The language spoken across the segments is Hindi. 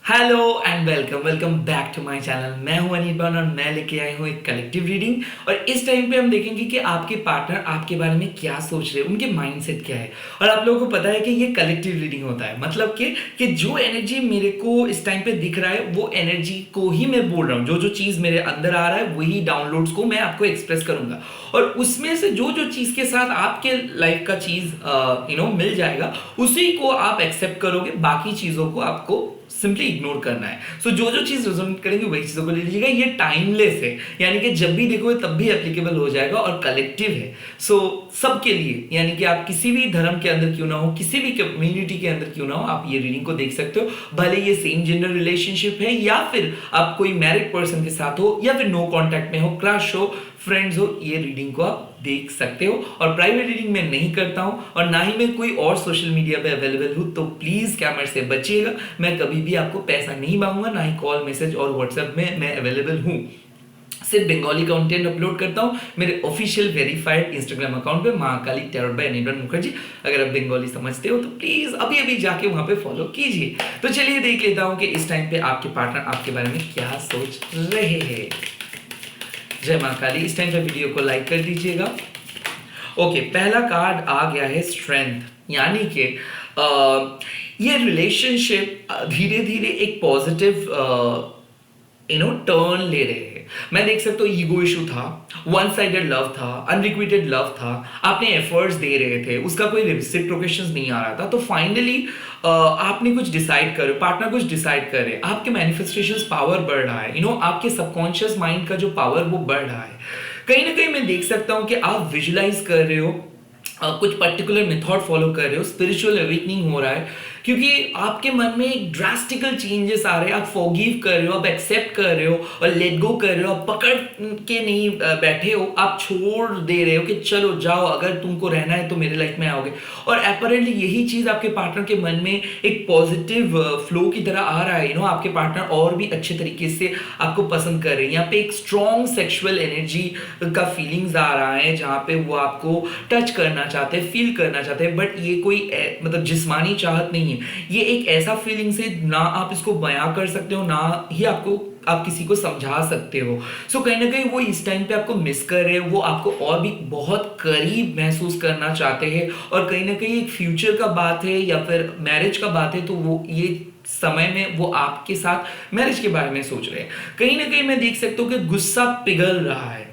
Hello and welcome welcome back to my channel. मैं हूं अनिर्बान और मैं लेके आई हूं एक कलेक्टिव रीडिंग। और इस टाइम पे हम देखेंगे कि आपके पार्टनर आपके बारे में क्या सोच रहे हैं, उनके माइंडसेट क्या है। और आप लोगों को पता है कि ये कलेक्टिव रीडिंग होता है, मतलब कि जो एनर्जी मेरे को इस टाइम पे दिख रहा है वो एनर्जी को ही मैं बोल रहा हूँ। जो जो चीज़ मेरे अंदर आ रहा है वही डाउनलोड्स को मैं आपको एक्सप्रेस करूंगा। और उसमें से जो जो चीज़ के साथ आपके लाइफ का चीज़ मिल जाएगा उसी को आप एक्सेप्ट करोगे, बाकी चीज़ों को आपको सिंपली इग्नोर करना है। सो जो जो चीज रेजोनेट करेंगे वही चीजों को ले लीजिएगा। ये टाइमलेस है, यानी कि जब भी देखोगे तब भी एप्लीकेबल हो जाएगा और कलेक्टिव है। सो सबके लिए, यानी कि आप किसी भी धर्म के अंदर क्यों ना हो, किसी भी कम्युनिटी के अंदर क्यों ना हो, आप ये रीडिंग को देख सकते हो। भले ये सेम जेंडर रिलेशनशिप है या फिर आप कोई मैरिड पर्सन के साथ हो या फिर नो कांटेक्ट में हो, क्रश हो, फ्रेंड्स हो, ये रीडिंग को आप देख सकते हो। और प्राइवेट रीडिंग मैं नहीं करता हूं और ना ही मैं कोई और सोशल मीडिया पे अवेलेबल हूं, तो प्लीज स्कैमर से बचिएगा। मैं कभी भी आपको पैसा नहीं मांगूंगा, ना ही कॉल मैसेज और व्हाट्सएप में मैं अवेलेबल हूं। सिर्फ बंगाली कंटेंट अपलोड करता हूं मेरे ऑफिशियल वेरीफाइड इंस्टाग्राम अकाउंट पे, महाकाली टैरोट बाय अनिर्बान मुखर्जी। अगर आप बंगाली समझते हो तो प्लीज अभी अभी जाके वहां पे फॉलो कीजिए। तो चलिए देख लेता हूं कि इस टाइम पे आपके पार्टनर आपके बारे में क्या सोच रहे हैं। जय मां काली। इस टाइम पे वीडियो को लाइक कर दीजिएगा। ओके, पहला कार्ड आ गया है स्ट्रेंथ, यानी कि ये रिलेशनशिप धीरे धीरे एक पॉजिटिव टर्न ले रहे हैं। मैं देख सकता हूँ ईगो इशू था, वन साइडेड लव था, अनरिक्विटेड लव था, आपने एफर्ट्स दे रहे थे, उसका कोई रेसिप्रोकेशंस नहीं आ रहा था। तो फाइनली आपने कुछ डिसाइड कर, पार्टनर कुछ डिसाइड कर रहे, आपके मैनिफेस्टेशंस पावर बढ़ रहा है, आपके सबकॉन्शियस माइंड का जो पावर वो बढ़ रहा है। कहीं ना कहीं मैं देख सकता हूँ कि आप विजुलाइज कर रहे हो, कुछ पर्टिकुलर मेथड फॉलो कर रहे हो, स्पिरिचुअल अवेकनिंग हो रहा है, क्योंकि आपके मन में एक ड्रास्टिकल चेंजेस आ रहे हैं। आप फॉरगिव कर रहे हो, आप एक्सेप्ट कर रहे हो और लेट गो कर रहे हो। आप पकड़ के नहीं बैठे हो, आप छोड़ दे रहे हो कि चलो जाओ, अगर तुमको रहना है तो मेरे लाइफ में आओगे। और अपैरेंटली यही चीज आपके पार्टनर के मन में एक पॉजिटिव फ्लो की तरह आ रहा है। आपके पार्टनर और भी अच्छे तरीके से आपको पसंद कर रहे हैं। यहाँ पे एक स्ट्रॉन्ग सेक्सुअल एनर्जी का फीलिंग्स आ रहा है, जहाँ पे वो आपको टच करना चाहते हैं, फील करना चाहते हैं। बट ये कोई मतलब जिस्मानी चाहत नहीं है, ये एक ऐसा फीलिंग से ना आप इसको बयां कर सकते हो, ना ही आप किसी को समझा सकते हो। सो कहीं ना कहीं वो इस टाइम पे आपको मिस कर रहे हैं, वो आपको और भी बहुत करीब महसूस करना चाहते हैं। और कहीं ना कहीं एक फ्यूचर का बात है या फिर मैरिज का बात है, तो वो ये समय में वो आपके साथ मैरिज के बारे में सोच रहे हैं। कहीं ना कहीं मैं देख सकता हूँ कि गुस्सा पिघल रहा है।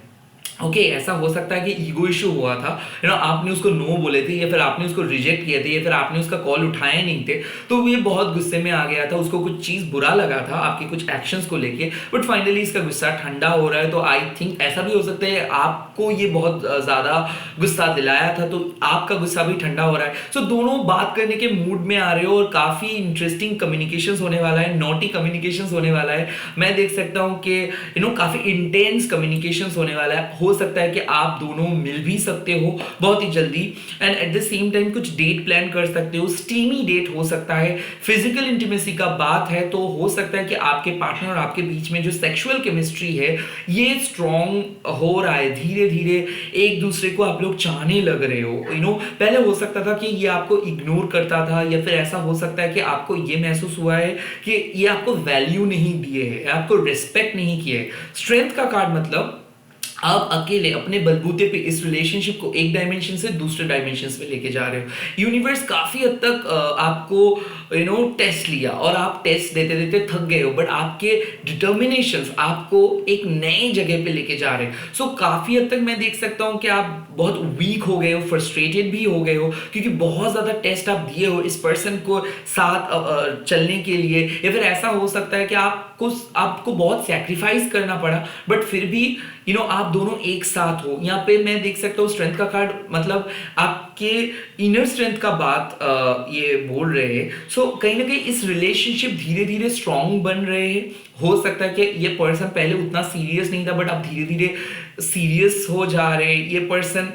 ऐसा हो सकता है कि ईगो इशू हुआ था, आपने उसको नो बोले थे या फिर आपने उसको रिजेक्ट किए थे या फिर आपने उसका कॉल उठाया नहीं थे, तो ये बहुत गुस्से में आ गया था, उसको कुछ चीज बुरा लगा था आपके कुछ एक्शंस को लेके। बट फाइनली इसका गुस्सा ठंडा हो रहा है। तो आई थिंक ऐसा भी हो सकता है आपको ये बहुत ज्यादा गुस्सा दिलाया था, तो आपका गुस्सा भी ठंडा हो रहा है। सो दोनों बात करने के मूड में आ रहे हो और काफी इंटरेस्टिंग कम्युनिकेशन होने वाला है, नॉटी कम्युनिकेशन होने वाला है। मैं देख सकता हूँ कि काफी इंटेंस कम्युनिकेशन होने वाला है। हो सकता है कि आप दोनों मिल भी सकते हो बहुत ही जल्दी, and at the same time कुछ डेट प्लान कर सकते हो। स्टीमी डेट हो सकता है, फिजिकल इंटीमेसी का बात है, तो हो सकता है कि आपके पार्टनर और आपके बीच में जो सेक्सुअल केमिस्ट्री है ये स्ट्रॉन्ग हो रहा है। धीरे धीरे एक दूसरे को आप लोग चाहने लग रहे हो। पहले हो सकता था कि ये आपको इग्नोर करता था, या फिर ऐसा हो सकता है कि आपको ये महसूस हुआ है कि ये आपको वैल्यू नहीं दिए है, आपको रिस्पेक्ट नहीं किए है। स्ट्रेंथ का कार्ड मतलब आप अकेले अपने बलबूते पे इस रिलेशनशिप को एक डायमेंशन से दूसरे डायमेंशन में लेके जा रहे हो। यूनिवर्स काफी हद तक आपको टेस्ट लिया और आप टेस्ट देते देते थक गए हो, बट आपके डिटर्मिनेशंस आपको एक नए जगह पे लेके जा रहे हैं। सो काफी हद तक मैं देख सकता हूं कि आप बहुत वीक हो गए हो, फ्रस्ट्रेटेड भी हो गए हो, क्योंकि बहुत ज्यादा टेस्ट आप दिए हो इस पर्सन को साथ चलने के लिए। या फिर ऐसा हो सकता है कि आपको बहुत सैक्रिफाइस करना पड़ा, बट फिर भी आप दोनों एक साथ हो। यहाँ पे मैं देख सकता हूँ स्ट्रेंथ का कार्ड मतलब आपके इनर स्ट्रेंथ का बात ये बोल रहे हैं। सो कहीं ना कहीं इस रिलेशनशिप धीरे धीरे स्ट्रांग बन रहे हैं। हो सकता है कि ये पर्सन पहले उतना सीरियस नहीं था, बट अब धीरे धीरे सीरियस हो जा रहे हैं। ये पर्सन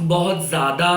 बहुत ज्यादा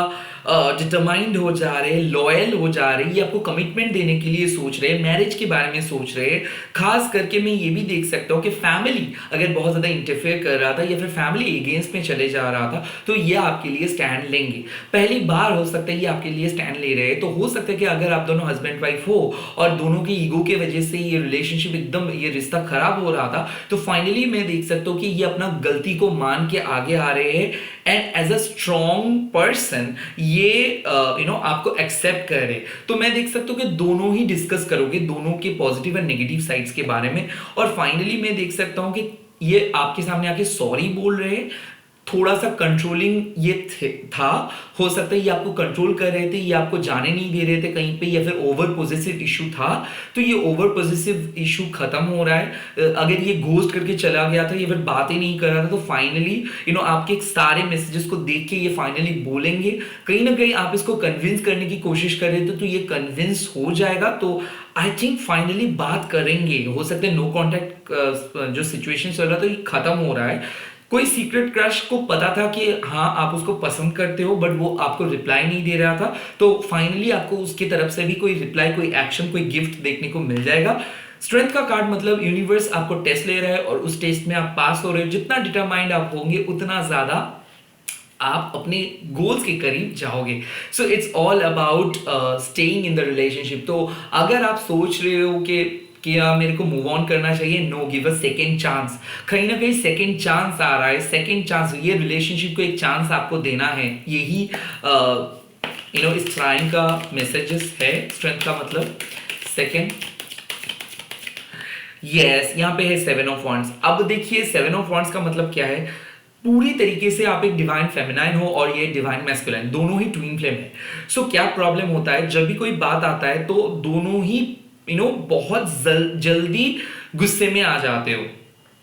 डिटरमाइंड हो जा रहे, लॉयल हो जा रहे, ये आपको कमिटमेंट देने के लिए सोच रहे, मैरिज के बारे में सोच रहे। खास करके मैं ये भी देख सकता हूँ कि फैमिली अगर बहुत ज़्यादा इंटरफेयर कर रहा था या फिर फैमिली अगेंस्ट में चले जा रहा था, तो ये आपके लिए स्टैंड लेंगे। पहली बार हो सकता है ये आपके लिए स्टैंड ले रहे हैं। तो हो सकता है कि अगर आप दोनों हस्बैंड वाइफ हो और दोनों की ईगो के वजह से ये रिलेशनशिप एकदम, ये रिश्ता खराब हो रहा था, तो फाइनली मैं देख सकता हूँ कि ये अपना गलती को मान के आगे आ रहे हैं and as a strong person ये आपको एक्सेप्ट कर रहे। तो मैं देख सकता हूँ कि दोनों ही डिस्कस करोगे दोनों के पॉजिटिव एंड नेगेटिव साइड्स के बारे में, और फाइनली मैं देख सकता हूँ कि ये आपके सामने आके सॉरी बोल रहे हैं। थोड़ा सा कंट्रोलिंग ये था, हो सकता है ये आपको कंट्रोल कर रहे थे, ये आपको जाने नहीं दे रहे थे कहीं पे, या फिर ओवर पोजेसिव इशू था। तो ये ओवर पोजेसिव इशू खत्म हो रहा है। अगर ये घोस्ट करके चला गया था, ये फिर बात ही नहीं कर रहा था, तो फाइनली आपके सारे मैसेजेस को देख के ये फाइनली बोलेंगे। कहीं ना कहीं आप इसको कन्विंस करने की कोशिश कर रहे थे, तो ये कन्विंस हो जाएगा। तो आई थिंक फाइनली बात करेंगे। हो सकता है नो कॉन्टैक्ट जो सिचुएशन चल रहा था ये खत्म हो रहा है। कोई सीक्रेट क्रश को पता था कि हाँ आप उसको पसंद करते हो, बट वो आपको रिप्लाई नहीं दे रहा था, तो फाइनली आपको उसकी तरफ से भी कोई रिप्लाई, कोई एक्शन, कोई गिफ्ट देखने को मिल जाएगा। स्ट्रेंथ का कार्ड मतलब यूनिवर्स आपको टेस्ट ले रहा है और उस टेस्ट में आप पास हो रहे हो। जितना डिटरमाइंड आप होंगे उतना ज्यादा आप अपने गोल्स के करीब जाओगे। So it's all about staying in the relationship. तो अगर आप सोच रहे हो कि मेरे को मूव ऑन करना चाहिए, no, give a second chance. कहीं ना कहीं सेकेंड चांस आ रहा है, सेकेंड चांस, ये रिलेशनशिप को एक चांस आपको देना है। यही इस साइन का मैसेजेस है। स्ट्रेंथ का मतलब सेकेंड। यस, यहाँ पे है 7 ऑफ वॉन्ड्स। अब देखिए 7 ऑफ वॉन्ड्स का मतलब क्या है। पूरी तरीके से आप एक डिवाइन फेमिनाइन हो और ये डिवाइन मैस्कुलाइन, दोनों ही ट्विन फ्लेम है। सो क्या प्रॉब्लम होता है, जब भी कोई बात आता है तो दोनों ही बहुत जल्दी गुस्से में आ जाते हो।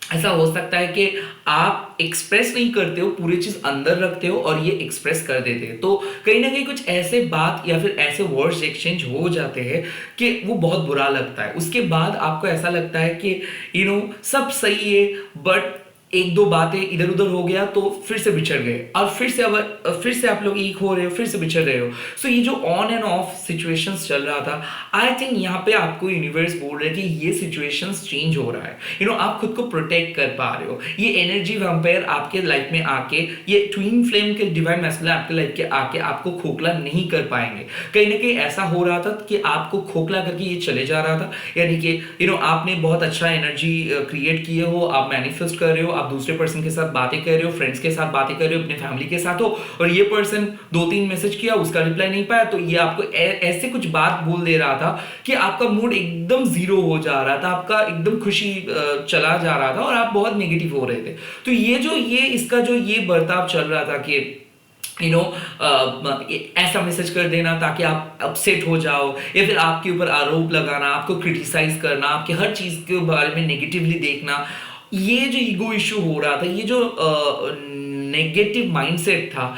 ऐसा हो सकता है कि आप एक्सप्रेस नहीं करते हो, पूरी चीज अंदर रखते हो और ये एक्सप्रेस कर देते हैं। तो कहीं ना कहीं कुछ ऐसे बात या फिर ऐसे वर्ड्स एक्सचेंज हो जाते हैं कि वो बहुत बुरा लगता है। उसके बाद आपको ऐसा लगता है कि सब सही है, बट एक दो बातें इधर उधर हो गया तो फिर से बिछड़ गए, और फिर से आप लोग एक हो रहे हो, फिर से बिछड़ रहे हो। सो ये जो ऑन एंड ऑफ सिचुएशंस चल रहा था, आई थिंक यहाँ पे आपको यूनिवर्स बोल रहे हैं कि ये सिचुएशंस चेंज हो रहा है। आप खुद को प्रोटेक्ट कर पा रहे हो। ये एनर्जी वैम्पायर आपके लाइफ में आके, ये ट्विन फ्लेम के डिवाइन मैस्कुलाइन आपके लाइफ के आके आपको खोखला नहीं कर पाएंगे। कहीं ना कहीं ऐसा हो रहा था कि आपको खोखला करके ये चले जा रहा था, यानी कि आपने बहुत अच्छा एनर्जी क्रिएट किए हो, आप मैनिफेस्ट कर रहे हो, आप दूसरे पर्सन के साथ बातें कर रहे हो, फ्रेंड्स के साथ बातें कर रहे हो, अपने फैमिली के साथ हो, और ये पर्सन 2-3 मैसेज किया, उसका रिप्लाई नहीं पाया, तो ये आपको ऐसे कुछ बात बोल दे रहा था कि आपका मूड एकदम जीरो हो जा रहा था, आपका एकदम खुशी चला जा रहा था और आप बहुत नेगेटिव हो रहे थे। तो इसका जो ये बर्ताव चल रहा था कि ऐसा मैसेज कर देना ताकि आप अपसेट हो जाओ, या फिर आपके ऊपर आरोप लगाना, आपको क्रिटिसाइज करना, आपके हर चीज के बारे में नेगेटिवली देखना, ये जो ईगो इशू हो रहा था, ये जो नेगेटिव माइंडसेट था,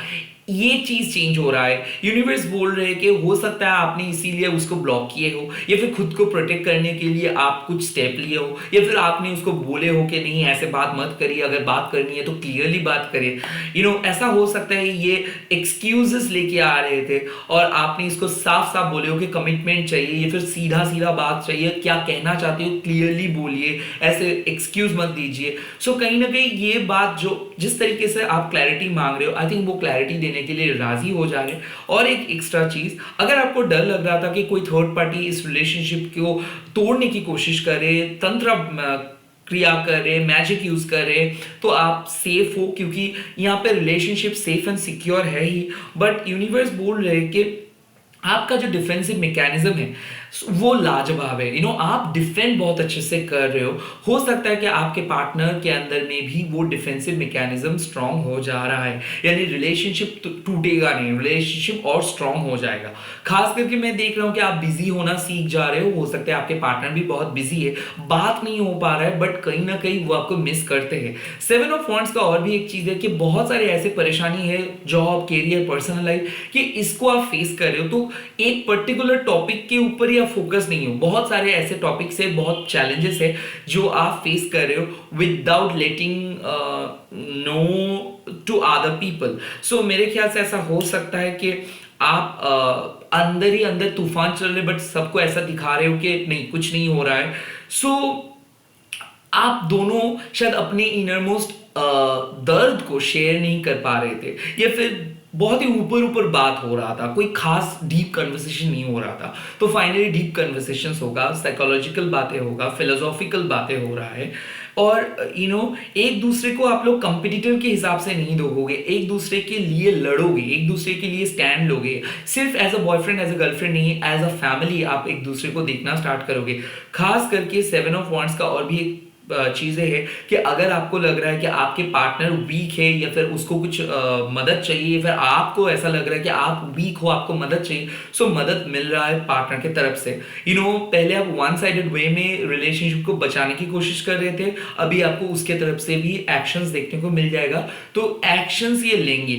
ये चीज चेंज हो रहा है। यूनिवर्स बोल रहे हैं कि हो सकता है आपने इसीलिए उसको ब्लॉक किए हो, या फिर खुद को प्रोटेक्ट करने के लिए आप कुछ स्टेप लिए हो, या फिर आपने उसको बोले हो कि नहीं ऐसे बात मत करिए, अगर बात करनी है तो क्लियरली बात करिए। ऐसा हो सकता है ये एक्सक्यूजेस लेके आ रहे थे और आपने इसको साफ साफ बोले हो कि कमिटमेंट चाहिए, या फिर सीधा सीधा बात चाहिए, क्या कहना चाहते हो क्लियरली बोलिए, ऐसे एक्सक्यूज मत दीजिए। सो कहीं ना कहीं ये बात जो जिस तरीके से आप क्लैरिटी मांग रहे हो, आई थिंक वो क्लैरिटी देने के लिए राजी हो जा रहे। और एक एक्स्ट्रा चीज, अगर आपको डर लग रहा था कि कोई थर्ड पार्टी इस रिलेशनशिप को तोड़ने की कोशिश करे, तंत्र क्रिया करे, मैजिक यूज करे, तो आप सेफ हो, क्योंकि यहाँ पे रिलेशनशिप सेफ एंड सिक्योर है ही। बट यूनिवर्स बोल रहे हैं कि आपका जो डिफेंसिव मैकेनिज्म है वो लाजवाब है। आप डिफेंड बहुत अच्छे से कर रहे हो सकता है कि आपके पार्टनर के अंदर में भी वो डिफेंसिव मैकेनिज्म स्ट्रांग हो जा रहा है, यानी रिलेशनशिप टूटेगा नहीं, रिलेशनशिप और स्ट्रांग हो जाएगा। खास करके मैं देख रहा हूं कि आप बिजी होना सीख जा रहे हो सकता है आपके पार्टनर भी बहुत बिजी है, बात नहीं हो पा रहा है, बट कहीं ना कहीं वो आपको मिस करते हैं। 7 ऑफ वॉन्ड्स का और भी एक चीज है कि बहुत सारे ऐसे परेशानी है, जॉब, कैरियर, पर्सनल लाइफ, कि इसको आप फेस कर रहे हो, तो एक पर्टिकुलर टॉपिक के ऊपर ही आप फोकस नहीं हो, बहुत सारे ऐसे टॉपिक्स है, बहुत चैलेंजेस है जो आप फेस कर रहे हो without letting know to other people. So मेरे ख्याल से ऐसा हो सकता है कि आप अंदर ही अंदर तूफान चल रहे, बट सबको ऐसा दिखा रहे हो कि नहीं, कुछ नहीं हो रहा है। सो आप दोनों शायद अपने इनरमोस्ट दर्द को शेयर नहीं कर पा रहे थे, या फिर बहुत ही ऊपर ऊपर बात हो रहा था, कोई खास डीप कन्वर्सेशन नहीं हो रहा था। तो फाइनली डीप कन्वर्सेशंस होगा, साइकोलॉजिकल बातें होगा, फिलोसॉफिकल बातें हो रहा है। और एक दूसरे को आप लोग कंपिटिटर के हिसाब से नहीं दोगे, एक दूसरे के लिए लड़ोगे, एक दूसरे के लिए स्टैंड लोगे। सिर्फ as a boyfriend, as a girlfriend नहीं, एज अ फैमिली आप एक दूसरे को देखना स्टार्ट करोगे। खास करके 7 ऑफ वॉन्ड्स का और भी एक चीजें है कि अगर आपको लग रहा है कि आपके पार्टनर वीक है, या फिर उसको कुछ मदद चाहिए, या फिर आपको ऐसा लग रहा है कि आप वीक हो, आपको मदद चाहिए, सो मदद मिल रहा है पार्टनर की तरफ से। पहले आप वन साइडेड वे में रिलेशनशिप को बचाने की कोशिश कर रहे थे, अभी आपको उसके तरफ से भी एक्शंस देखने को मिल जाएगा। तो एक्शंस ये लेंगे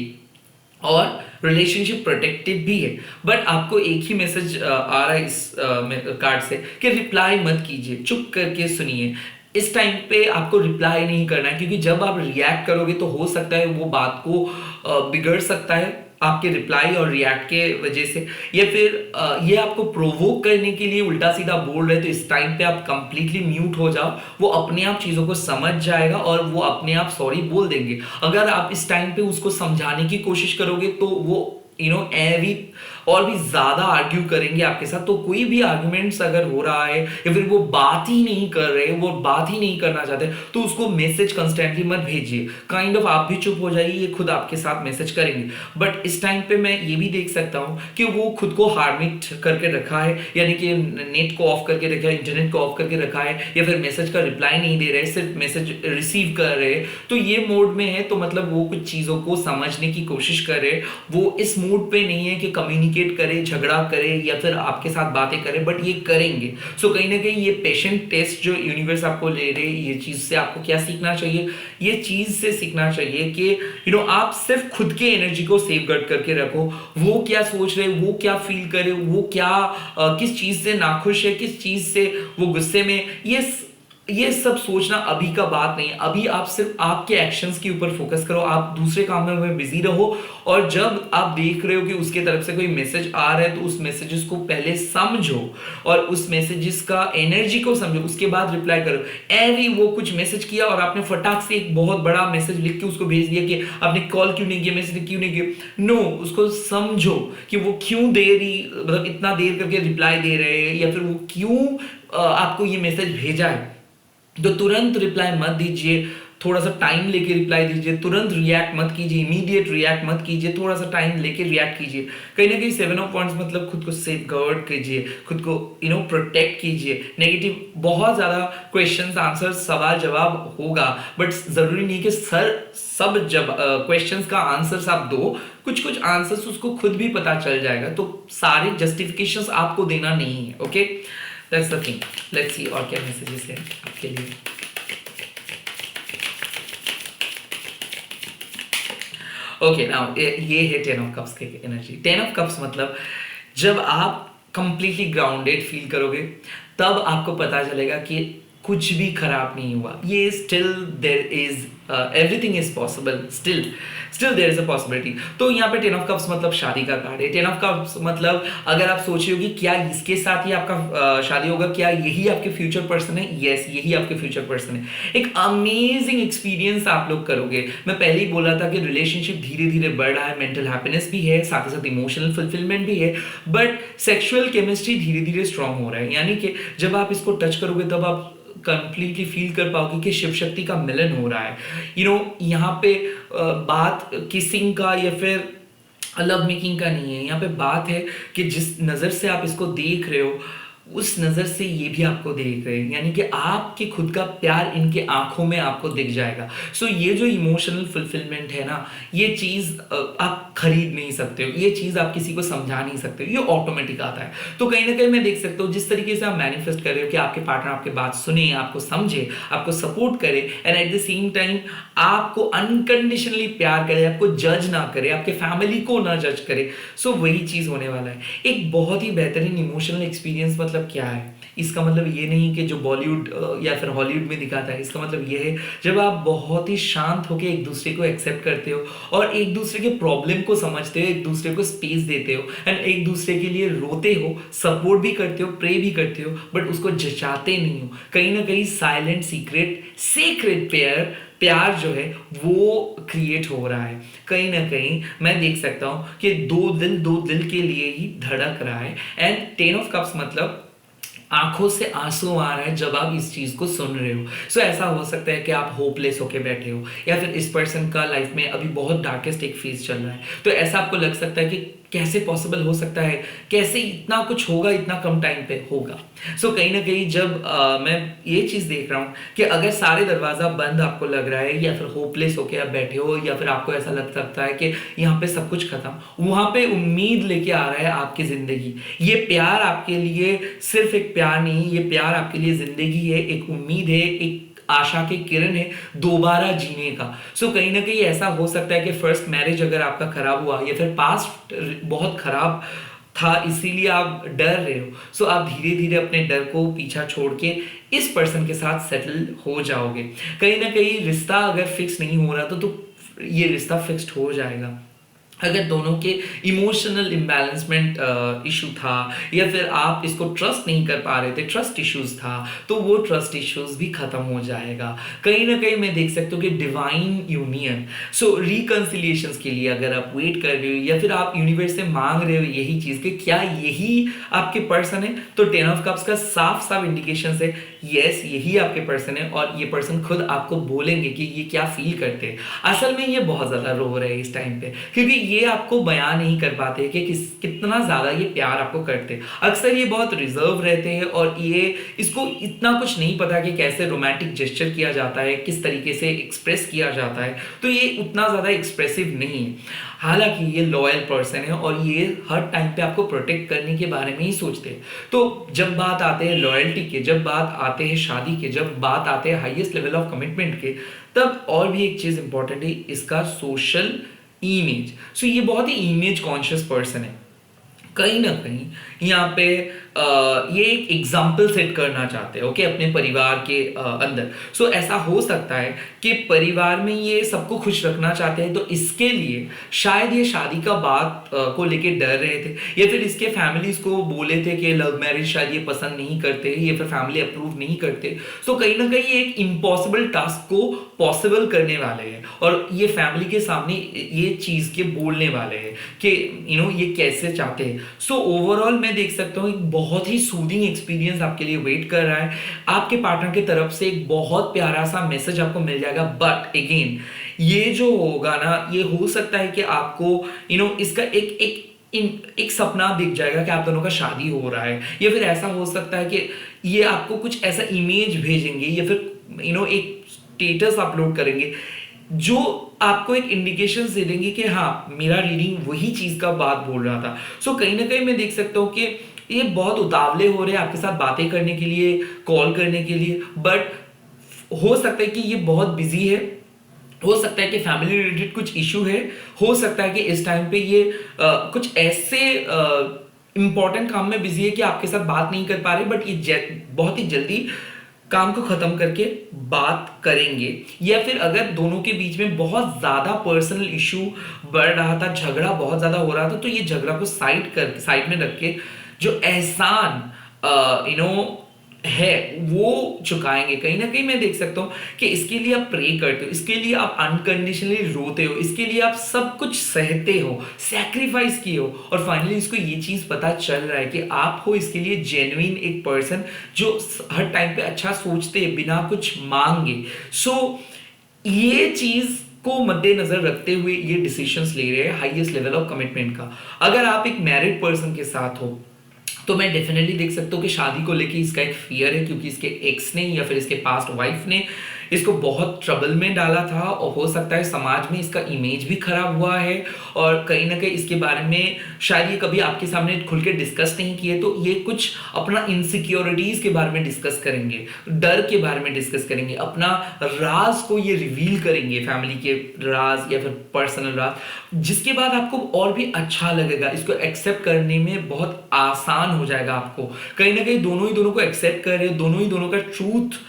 और रिलेशनशिप प्रोटेक्टिव भी है। बट आपको एक ही मैसेज आ रहा है इस कार्ड से कि रिप्लाई मत कीजिए, चुप करके सुनिए। इस टाइम पे आपको रिप्लाई नहीं करना है, क्योंकि जब आप रिएक्ट करोगे तो हो सकता है वो बात को बिगड़ सकता है आपके रिप्लाई और रिएक्ट के वजह से, या फिर ये आपको प्रोवोक करने के लिए उल्टा सीधा बोल रहे, तो इस टाइम पे आप कंप्लीटली म्यूट हो जाओ। वो अपने आप चीज़ों को समझ जाएगा और वो अपने आप सॉरी बोल देंगे। अगर आप इस टाइम पे उसको समझाने की कोशिश करोगे तो वो एवी और भी ज्यादा आर्ग्यू करेंगे आपके साथ। तो कोई भी आर्ग्यूमेंट्स अगर हो रहा है, या फिर वो बात ही नहीं कर रहे, वो बात ही नहीं करना चाहते, तो उसको मैसेज कंस्टेंटली मत भेजिए। काइंड ऑफ आप भी चुप हो जाइए, ये खुद आपके साथ मैसेज करेंगे। बट इस टाइम पे मैं ये भी देख सकता हूँ कि वो खुद को हार्मिट करके रखा है, यानी कि नेट को ऑफ करके रखा है, इंटरनेट को ऑफ करके रखा है, या फिर मैसेज का रिप्लाई नहीं दे रहे, सिर्फ मैसेज रिसीव कर रहे हैं। तो ये मोड में है, तो मतलब वो कुछ चीज़ों को समझने की कोशिश कर रहे। वो इस मूड पे नहीं है कि कम्युनिकेट करे, झगड़ा करे, या फिर आपके साथ बातें करे, बट ये करेंगे। सो कहीं ना कहीं ये पेशेंट टेस्ट जो यूनिवर्स आपको ले रहे, ये चीज से आपको क्या सीखना चाहिए? ये चीज से सीखना चाहिए कि आप सिर्फ खुद के एनर्जी को सेव गार्ड करके रखो। वो क्या सोच रहे, वो क्या फील करे, वो क्या किस चीज से नाखुश है, किस चीज से वो गुस्से में, ये सब सोचना अभी का बात नहीं है। अभी आप सिर्फ आपके एक्शंस के ऊपर फोकस करो, आप दूसरे काम में बिजी रहो। और जब आप देख रहे हो कि उसके तरफ से कोई मैसेज आ रहा है, तो उस मैसेजेस को पहले समझो और उस मैसेजेस का एनर्जी को समझो, उसके बाद रिप्लाई करो। एवी वो कुछ मैसेज किया और आपने फटाक से एक बहुत बड़ा मैसेज लिख के उसको भेज दिया कि आपने कॉल क्यों नहीं किया, मैसेज क्यों नहीं किया। नो, उसको समझो कि वो क्यों देरी, मतलब इतना देर करके रिप्लाई दे रहे हैं, या फिर वो क्यों आपको ये मैसेज भेजा है। तो तुरंत रिप्लाई मत दीजिए, थोड़ा सा टाइम लेके रिप्लाई दीजिए। तुरंत रिएक्ट मत कीजिए, इमीडिएट रिएक्ट मत कीजिए, थोड़ा सा टाइम लेके रिएक्ट कीजिए। कहीं ना कहीं 7 ऑफ वॉन्ड्स मतलब खुद को सेफ गार्ड कीजिए, खुद को प्रोटेक्ट कीजिए। नेगेटिव बहुत ज़्यादा क्वेश्चंस आंसर सवाल जवाब होगा, बट ज़रूरी नहीं कि सब जब क्वेश्चंस का आंसर्स आप दो। कुछ आंसर्स उसको खुद भी पता चल जाएगा, तो सारे जस्टिफिकेशंस आपको देना नहीं है। Okay, that's the thing. Let's see और क्या मैसेजेस है आपके लिए। ओके, नाउ ये है 10 ऑफ कप्स की एनर्जी। 10 ऑफ कप्स मतलब जब आप कंप्लीटली ग्राउंडेड फील करोगे, तब आपको पता चलेगा कि कुछ भी खराब नहीं हुआ। ये still there is everything is possible, still there is a possibility. तो यहाँ पे 10 ऑफ कप्स मतलब शादी का कार्ड है। 10 ऑफ कप्स मतलब अगर आप सोच रहे हो कि क्या इसके साथ ही आपका शादी होगा, क्या यही आपके फ्यूचर पर्सन है, यस यही आपके फ्यूचर पर्सन है। एक अमेजिंग एक्सपीरियंस आप लोग करोगे। मैं पहले ही बोला था कि रिलेशनशिप धीरे धीरे बढ़ रहा है, मेंटल हैप्पीनेस भी है, साथ ही साथ इमोशनल फुलफिलमेंट भी है, बट सेक्सुअल केमिस्ट्री धीरे धीरे स्ट्रांग हो रहा है। यानी कि जब आप इसको टच करोगे तब आप कंप्लीटली फील कर पाओगे कि शिव शक्ति का मिलन हो रहा है। यहाँ पे बात किसिंग का या फिर लव मेकिंग का नहीं है। यहाँ पे बात है कि जिस नज़र से आप इसको देख रहे हो, उस नज़र से ये भी आपको देख रहे हैं, यानी कि आपके खुद का प्यार इनके आंखों में आपको दिख जाएगा। सो ये जो इमोशनल फुलफिलमेंट है ना, ये चीज़ आप खरीद नहीं सकते हो, ये चीज़ आप किसी को समझा नहीं सकते हो, ये ऑटोमेटिक आता है। तो कहीं ना कहीं मैं देख सकता हूँ जिस तरीके से आप मैनिफेस्ट कर रहे हो कि आपके पार्टनर आपकी बात सुने, आपको समझे, आपको सपोर्ट करे, and at the same time आपको अनकंडीशनली प्यार करे, आपको जज ना करे, आपके फैमिली को ना जज करे। सो वही चीज़ होने वाला है। एक बहुत ही बेहतरीन इमोशनल एक्सपीरियंस मतलब क्या है? इसका मतलब ये नहीं कि जो बॉलीवुड या फिर हॉलीवुड में दिखाता है, इसका मतलब ये है जब आप बहुत ही शांत होकर एक दूसरे को एक्सेप्ट करते हो और एक दूसरे के प्रॉब्लम को समझते हो, एक दूसरे को स्पेस देते हो एंड एक दूसरे के लिए रोते हो, सपोर्ट भी करते हो, प्रे भी करते हो, बट उसको जचाते नहीं हो। कहीं ना कहीं साइलेंट सीक्रेट सीक्रेट प्यार जो है वो क्रिएट हो रहा है। कहीं ना कहीं मैं देख सकता हूँ कि दो दिल के लिए ही धड़क रहा है। एंड 10 ऑफ कप्स मतलब आंखों से आंसू आ रहा है जब आप इस चीज को सुन रहे हो। सो ऐसा हो सकता है कि आप होपलेस होके बैठे हो या फिर इस पर्सन का लाइफ में अभी बहुत डार्केस्ट एक फेज चल रहा है, तो ऐसा आपको लग सकता है कि कैसे पॉसिबल हो सकता है, कैसे इतना कुछ होगा इतना कम टाइम पे होगा। सो कहीं ना कहीं जब मैं ये चीज देख रहा हूँ कि अगर सारे दरवाजा बंद आपको लग रहा है या फिर होपलेस होके आप बैठे हो या फिर आपको ऐसा लग सकता है कि यहाँ पे सब कुछ खत्म, वहां पे उम्मीद लेके आ रहा है आपकी जिंदगी। ये प्यार आपके लिए सिर्फ एक प्यार नहीं, ये प्यार आपके लिए जिंदगी है, एक उम्मीद है, एक आशा की किरण है दोबारा जीने का। सो कहीं ना कहीं ऐसा हो सकता है कि फर्स्ट मैरिज अगर आपका खराब हुआ या फिर पास्ट बहुत खराब था इसीलिए आप डर रहे हो, सो आप धीरे धीरे अपने डर को पीछा छोड़ के इस पर्सन के साथ सेटल हो जाओगे। कहीं ना कहीं रिश्ता अगर फिक्स नहीं हो रहा तो ये रिश्ता फिक्स्ड हो जाएगा। अगर दोनों के इमोशनल इम्बैलेंसमेंट इशू था या फिर आप इसको ट्रस्ट नहीं कर पा रहे थे, ट्रस्ट इश्यूज था, तो वो ट्रस्ट इश्यूज भी खत्म हो जाएगा। कहीं ना कहीं मैं देख सकता हूँ कि डिवाइन यूनियन, सो रिकंसिलिएशंस के लिए अगर आप वेट कर रहे हो या फिर आप यूनिवर्स से मांग रहे हो यही चीज कि क्या यही आपके पर्सन है, तो 10 ऑफ कप्स का साफ साफ इंडिकेशन है यस यही आपके पर्सन है और ये पर्सन खुद आपको बोलेंगे कि ये क्या फील करते हैं। असल में ये बहुत ज्यादा रो रहे हैं इस टाइम पे क्योंकि ये आपको बयान नहीं कर पाते कि कितना ज्यादा ये प्यार आपको करते हैं। अक्सर ये बहुत रिजर्व रहते हैं और ये इसको इतना कुछ नहीं पता कि कैसे रोमांटिक जेस्चर किया जाता है, किस तरीके से एक्सप्रेस किया जाता है, तो ये उतना ज्यादा एक्सप्रेसिव नहीं है। हालांकि ये लॉयल पर्सन है और ये हर टाइम पे आपको प्रोटेक्ट करने के बारे में ही सोचते हैं। तो जब बात आते हैं लॉयल्टी के, जब बात आते हैं शादी के, जब बात आते हैं हाईएस्ट लेवल ऑफ कमिटमेंट के, तब और भी एक चीज इंपॉर्टेंट है, इसका सोशल इमेज। सो ये बहुत ही इमेज कॉन्शियस पर्सन है। कहीं ना कहीं यहाँ पे ये एक एग्जाम्पल सेट करना चाहते हैं ओके अपने परिवार के अंदर। सो ऐसा हो सकता है कि परिवार में ये सबको खुश रखना चाहते हैं, तो इसके लिए शायद ये शादी का बात को लेके डर रहे थे या फिर इसके फैमिलीज को बोले थे कि लव मैरिज शायद ये पसंद नहीं करते या फिर फैमिली अप्रूव नहीं करते। सो कहीं ना कहीं एक इम्पॉसिबल टास्क को पॉसिबल करने वाले हैं और ये फैमिली के सामने ये चीज के बोलने वाले हैं कि ये कैसे चाहते हैं। सो ओवरऑल मैं देख सकता हूँ एक बहुत ही सूदिंग एक्सपीरियंस आपके लिए वेट कर रहा है। आपके पार्टनर की तरफ से एक बहुत प्यारा सा मैसेज आपको मिल जाएगा, बट अगेन ये जो होगा ना, ये हो सकता है कि आपको इसका एक सपना दिख जाएगा कि आप दोनों का शादी हो रहा है, या फिर ऐसा हो सकता है कि ये आपको कुछ ऐसा इमेज भेजेंगे या फिर एक स्टेटस अपलोड करेंगे जो आपको एक इंडिकेशन दे देंगे कि हाँ मेरा रीडिंग वही चीज का बात बोल रहा था। सो कहीं ना कहीं मैं देख सकता हूँ कि ये बहुत उतावले हो रहे हैं आपके साथ बातें करने के लिए, कॉल करने के लिए, बट हो सकता है कि ये बहुत बिजी है, हो सकता है कि फैमिली रिलेटेड कुछ इशू है, हो सकता है कि इस टाइम पे ये कुछ ऐसे इंपॉर्टेंट काम में बिजी है कि आपके साथ बात नहीं कर पा रहे, बट ये बहुत ही जल्दी काम को खत्म करके बात करेंगे। या फिर अगर दोनों के बीच में बहुत ज्यादा पर्सनल इशू बढ़ रहा था, झगड़ा बहुत ज्यादा हो रहा था, तो ये झगड़ा को साइड में रख के जो एहसान है वो चुकाएंगे। कहीं ना कहीं मैं देख सकता हूं कि इसके लिए आप प्रे करते हो, इसके लिए आप अनकंडीशनली रोते हो, इसके लिए आप सब कुछ सहते हो, सैक्रिफाइस किए हो, और फाइनली इसको ये चीज पता चल रहा है कि आप हो इसके लिए जेन्युइन एक पर्सन जो हर टाइम पे अच्छा सोचते हैं बिना कुछ मांगे। सो ये चीज को मद्देनजर रखते हुए ये डिसीजंस ले रहे हैं हाईएस्ट लेवल ऑफ कमिटमेंट का। अगर आप एक मैरिड पर्सन के साथ हो तो मैं डेफिनेटली देख सकता हूँ कि शादी को लेके इसका एक फियर है, क्योंकि इसके एक्स ने या फिर इसके पास्ट वाइफ ने इसको बहुत ट्रबल में डाला था, और हो सकता है समाज में इसका इमेज भी खराब हुआ है, और कहीं ना कहीं इसके बारे में शायद ये कभी आपके सामने खुल के डिस्कस नहीं किए, तो ये कुछ अपना इनसिक्योरिटीज के बारे में डिस्कस करेंगे, डर के बारे में डिस्कस करेंगे, अपना राज को ये रिवील करेंगे, फैमिली के राज या फिर पर्सनल राज, जिसके बाद आपको और भी अच्छा लगेगा, इसको एक्सेप्ट करने में बहुत आसान हो जाएगा आपको। कहीं ना कहीं दोनों ही दोनों को एक्सेप्ट कर रहे हो, दोनों ही दोनों का ट्रूथ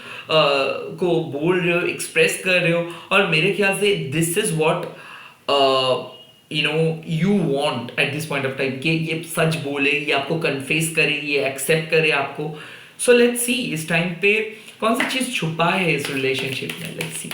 को बोल रहे हो, एक्सप्रेस कर रहे हो, और मेरे ख्याल से this is what you want at this point of time, कि ये सच बोले, ये आपको कन्फेस करे, ये एक्सेप्ट करे आपको। सो लेट्स सी इस टाइम पे कौन सी चीज छुपा है इस रिलेशनशिप में। लेट्स सी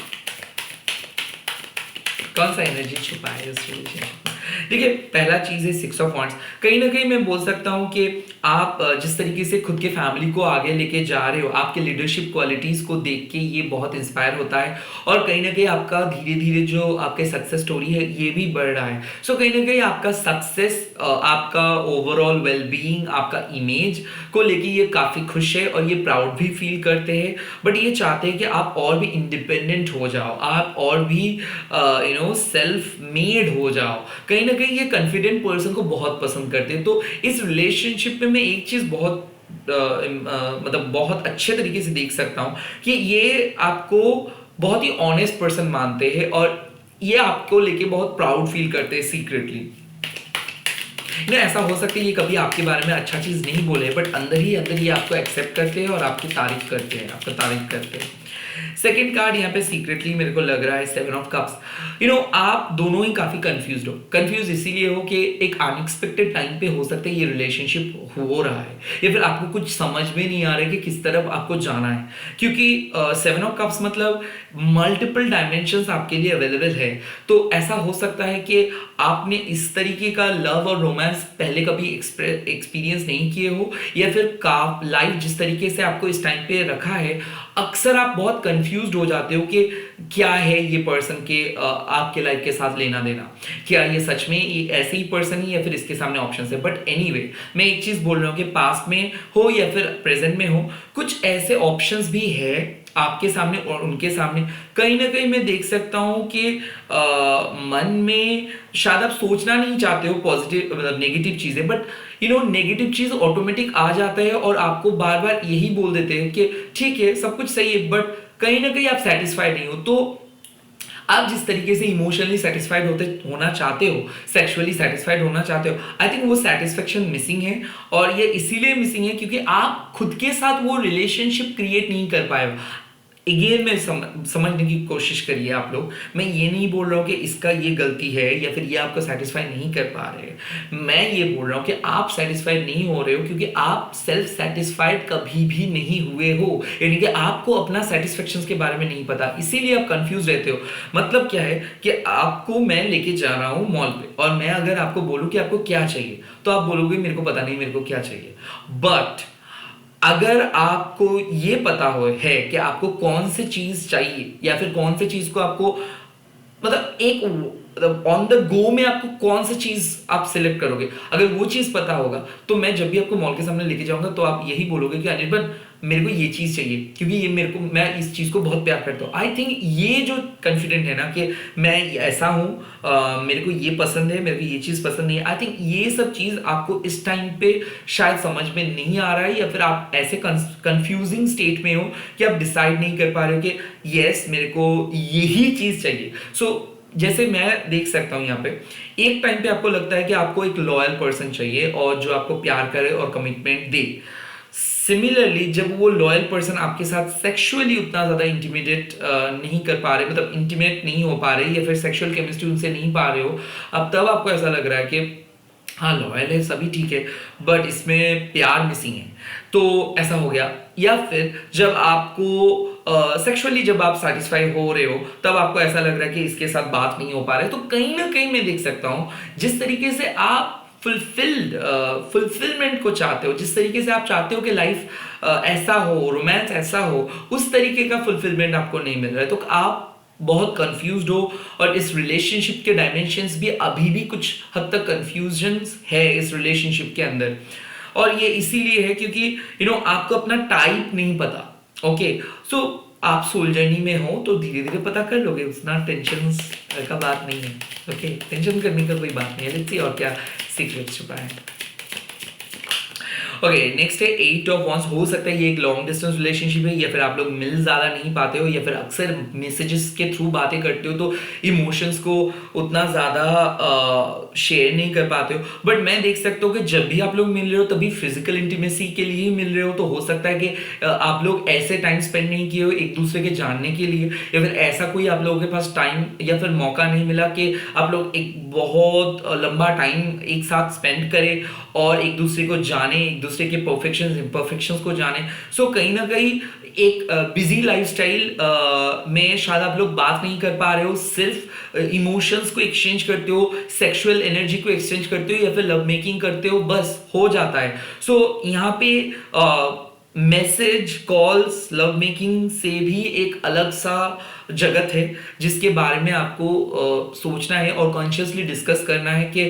कौन सा एनर्जी छुपा है इस रिलेशनशिप में। देखिए, पहला चीज है 6 ऑफ वांड्स। कहीं ना कहीं मैं बोल सकता हूं कि आप जिस तरीके से खुद के फैमिली को आगे लेके जा रहे हो, आपके लीडरशिप क्वालिटीज को देख के ये बहुत इंस्पायर होता है, और कहीं ना कहीं आपका धीरे धीरे जो आपके सक्सेस स्टोरी है ये भी बढ़ रहा है। सो कहीं ना कहीं आपका सक्सेस, आपका ओवरऑल वेलबीइंग, आपका इमेज को लेके ये काफी खुश है और ये प्राउड भी फील करते हैं, बट ये चाहते हैं कि आप और भी इंडिपेंडेंट हो जाओ, आप और भी सेल्फ मेड हो जाओ। कहीं ना कहीं ये कॉन्फिडेंट पर्सन को बहुत पसंद करते हैं। तो इस रिलेशनशिप में मैं एक चीज बहुत मतलब बहुत अच्छे तरीके से देख सकता हूं कि ये आपको बहुत ही ऑनेस्ट पर्सन मानते हैं, और ये आपको लेके बहुत प्राउड फील करते हैं सीक्रेटली। ऐसा हो सकता है ये कभी आपके बारे में अच्छा चीज नहीं बोले, बट अंदर ही अंदर ये आपको एक्सेप्ट करते हैं और आपकी तारीफ करते हैं, आपका तारीफ करते हैं। सेकेंड कार्ड यहाँ पे सीक्रेटली मेरे को लग रहा है 7 ऑफ कप्स। आप दोनों ही काफी कंफ्यूज हो। कंफ्यूज इसीलिए हो कि एक अनएक्सपेक्टेड टाइम पे हो सकता है ये रिलेशनशिप हो रहा है, या फिर आपको कुछ समझ में नहीं आ रहा है कि किस तरफ आपको जाना है, क्योंकि 7 ऑफ कप्स मतलब मल्टीपल डायमेंशंस आपके लिए अवेलेबल है। तो ऐसा हो सकता है कि आपने इस तरीके का लव और रोमांस पहले कभी एक्सपीरियंस नहीं किए हो, या फिर लाइफ जिस तरीके से आपको इस टाइम पे रखा है, अक्सर आप बहुत कंफ्यूज्ड हो जाते हो कि क्या है ये पर्सन के आपके लाइफ के साथ लेना देना, क्या ये सच में ये ऐसे ही पर्सन ही, या फिर इसके सामने ऑप्शन है। बट एनीवे, मैं एक चीज बोल रहा हूँ कि पास्ट में हो या फिर प्रेजेंट में हो, कुछ ऐसे ऑप्शंस भी है आपके सामने और उनके सामने। कहीं ना कहीं मैं देख सकता हूं कि मन में शायद आप सोचना नहीं चाहते हो पॉजिटिव मतलब नेगेटिव चीजें, बट नेगेटिव चीज ऑटोमेटिक आ जाता है और आपको बार बार यही बोल देते हैं कि ठीक है सब कुछ सही है, बट कहीं ना कहीं आप सेटिस्फाइड नहीं हो। तो आप जिस तरीके से इमोशनली सेटिस्फाइड होना चाहते हो, सेक्सुअली सेटिस्फाइड होना चाहते हो, आई थिंक वो सेटिस्फेक्शन मिसिंग है। और ये इसीलिए मिसिंग है क्योंकि आप खुद के साथ वो रिलेशनशिप क्रिएट नहीं कर पाए हो। अगेन मैं समझने की कोशिश करिए आप लोग, मैं ये नहीं बोल रहा हूँ कि इसका ये गलती है या फिर ये आपको सेटिस्फाई नहीं कर पा रहे हैं। मैं ये बोल रहा हूँ कि आप सेटिस्फाइड नहीं हो रहे हो क्योंकि आप सेल्फ सेटिस्फाइड कभी भी नहीं हुए हो, यानी कि आपको अपना सेटिस्फेक्शन के बारे में नहीं पता, इसीलिए आप कंफ्यूज रहते हो। मतलब क्या है कि आपको मैं लेके जा रहा हूँ मॉल पे, और मैं अगर आपको बोलूँ कि आपको क्या चाहिए, तो आप बोलोगे मेरे को पता नहीं मेरे को क्या चाहिए। बट अगर आपको ये पता हो है कि आपको कौन सी चीज चाहिए, या फिर कौन सी चीज को आपको मतलब एक मतलब ऑन द गो में आपको कौन सी चीज आप सिलेक्ट करोगे, अगर वो चीज पता होगा, तो मैं जब भी आपको मॉल के सामने लेके जाऊंगा तो आप यही बोलोगे कि अनिर्बन मेरे को ये चीज चाहिए क्योंकि ये मेरे को, मैं इस चीज को बहुत प्यार करता हूँ। आई थिंक ये जो कॉन्फिडेंट है ना कि मैं ऐसा हूँ, मेरे को ये पसंद है, मेरे को ये चीज पसंद नहीं है, आई थिंक ये सब चीज आपको इस टाइम पे शायद समझ में नहीं आ रहा है, या फिर आप ऐसे कंफ्यूजिंग स्टेट में हो कि आप डिसाइड नहीं कर पा रहे हो कि यस मेरे को यही चीज चाहिए। सो जैसे मैं देख सकता हूं यहाँ पे, एक टाइम पे आपको लगता है कि आपको एक लॉयल पर्सन चाहिए और जो आपको प्यार करे और कमिटमेंट दे। सिमिलरली जब वो लॉयल पर्सन आपके साथ सेक्सुअली उतना ज्यादा इंटीमेट नहीं कर पा रहे, मतलब इंटीमेट नहीं हो पा रहे, या फिर सेक्सुअल केमिस्ट्री उनसे नहीं पा रहे हो, अब तब आपको ऐसा लग रहा है कि हाँ लॉयल है सभी ठीक है, बट इसमें प्यार मिसिंग है, तो ऐसा हो गया। या फिर जब आपको सेक्सुअली जब आप सेटिस्फाई हो रहे हो, तब आपको ऐसा लग रहा है कि इसके साथ बात नहीं हो पा रहा है। तो कहीं ना कहीं मैं देख सकता हूं जिस तरीके से आप फुलफिलमेंट को चाहते हो, जिस तरीके से आप चाहते हो कि लाइफ ऐसा हो, रोमांस ऐसा हो, उस तरीके का फुलफिलमेंट आपको नहीं मिल रहा है। तो आप बहुत कंफ्यूज्ड हो, और इस रिलेशनशिप के डायमेंशंस भी अभी भी कुछ हद तक कंफ्यूजन्स है इस रिलेशनशिप के अंदर। और ये इसीलिए है क्योंकि आपको अपना टाइप नहीं पता। ओके, सो आप सोल जर्नी में हो तो धीरे धीरे पता कर लोगे, उतना टेंशन का बात नहीं है। ओके, टेंशन करने का कोई बात नहीं है। लेट्स सी और क्या सीक्रेट छुपा है। ओके, नेक्स्ट है 8 ऑफ वांड्स। हो सकता है ये एक लॉन्ग डिस्टेंस रिलेशनशिप है, या फिर आप लोग मिल ज़्यादा नहीं पाते हो, या फिर अक्सर मैसेजेस के थ्रू बातें करते हो तो इमोशंस को उतना ज़्यादा शेयर नहीं कर पाते हो। बट मैं देख सकता हूँ कि जब भी आप लोग मिल रहे हो तभी फिजिकल इंटीमेसी के लिए ही मिल रहे हो। तो हो सकता है कि आप लोग ऐसे टाइम स्पेंड नहीं किए हो एक दूसरे के जानने के लिए, या फिर ऐसा कोई आप लोगों के पास टाइम या फिर मौका नहीं मिला कि आप लोग एक बहुत लंबा टाइम एक साथ स्पेंड करें और एक दूसरे को जाने, एक दूसरे के परफेक्शंस इम्परफेक्शंस को जाने। सो कहीं ना कहीं एक बिजी लाइफस्टाइल में शायद आप लोग बात नहीं कर पा रहे हो, सिर्फ इमोशंस को एक्सचेंज करते हो, सेक्सुअल एनर्जी को एक्सचेंज करते हो, या फिर लव मेकिंग करते हो, बस हो जाता है। सो यहाँ पे मैसेज, कॉल्स, लव मेकिंग से भी एक अलग सा जगत है जिसके बारे में आपको सोचना है और कॉन्शियसली डिस्कस करना है कि